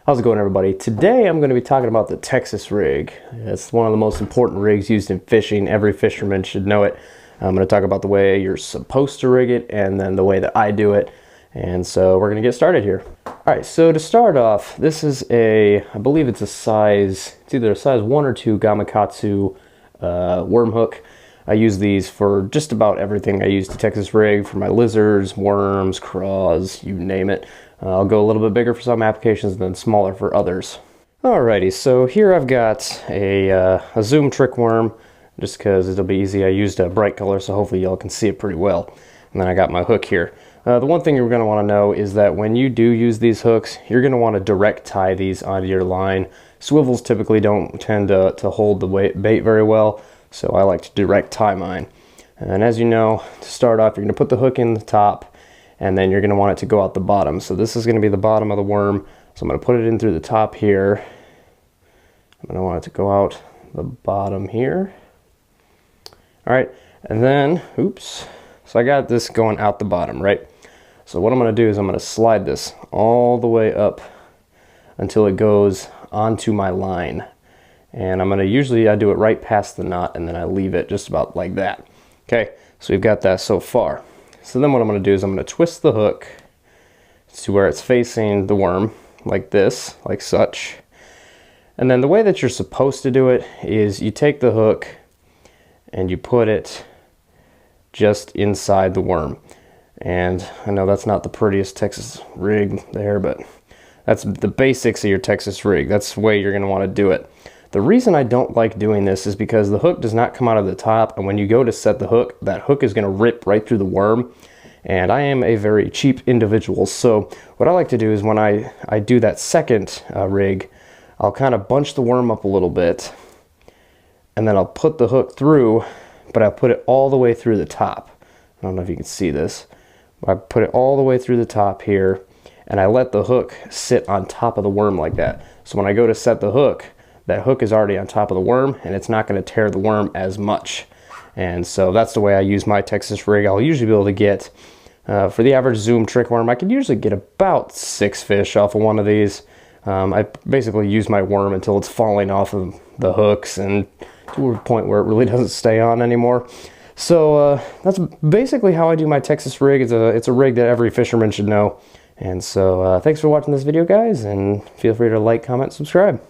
How's it going, everybody? Today I'm going to be talking about the Texas rig. It's one of the most important rigs used in fishing. Every fisherman should know it. I'm going to talk about the way you're supposed to rig it and then the way that I do it. And so we're going to get started here. Alright, so to start off, this is I believe it's either a size 1 or 2 Gamakatsu worm hook. I use these for just about everything. I use the Texas rig for my lizards, worms, craws, you name it. I'll go a little bit bigger for some applications and then smaller for others. Alrighty, so here I've got a zoom trick worm, just because it'll be easy. I used a bright color, so hopefully y'all can see it pretty well. And then I got my hook here. The one thing you're going to want to know is that when you do use these hooks, you're going to want to direct tie these onto your line. Swivels typically don't tend to hold the bait very well, so I like to direct tie mine. And as you know, to start off, you're going to put the hook in the top, and then you're going to want it to go out the bottom. So this is going to be the bottom of the worm. So I'm going to put it in through the top here. I'm going to want it to go out the bottom here. All right, and then, oops. So I got this going out the bottom, right? So what I'm going to do is I'm going to slide this all the way up until it goes onto my line. And I'm going to usually, I do it right past the knot and then I leave it just about like that. Okay, so we've got that so far. So then what I'm going to do is I'm going to twist the hook to where it's facing the worm, like this, like such. And then the way that you're supposed to do it is you take the hook and you put it just inside the worm. And I know that's not the prettiest Texas rig there, but that's the basics of your Texas rig. That's the way you're going to want to do it. The reason I don't like doing this is because the hook does not come out of the top, and when you go to set the hook, that hook is going to rip right through the worm, and I am a very cheap individual. So what I like to do is when I do that second rig, I'll kind of bunch the worm up a little bit, and then I'll put the hook through, but I'll put it all the way through the top. I don't know if you can see this. I put it all the way through the top here, and I let the hook sit on top of the worm like that. So when I go to set the hook, that hook is already on top of the worm and it's not going to tear the worm as much. And so that's the way I use my Texas rig. I'll usually be able to get, for the average zoom trick worm, I can usually get about 6 fish off of one of these. I basically use my worm until it's falling off of the hooks and to a point where it really doesn't stay on anymore. So that's basically how I do my Texas rig. It's a rig that every fisherman should know. And so thanks for watching this video, guys, and feel free to like, comment, subscribe.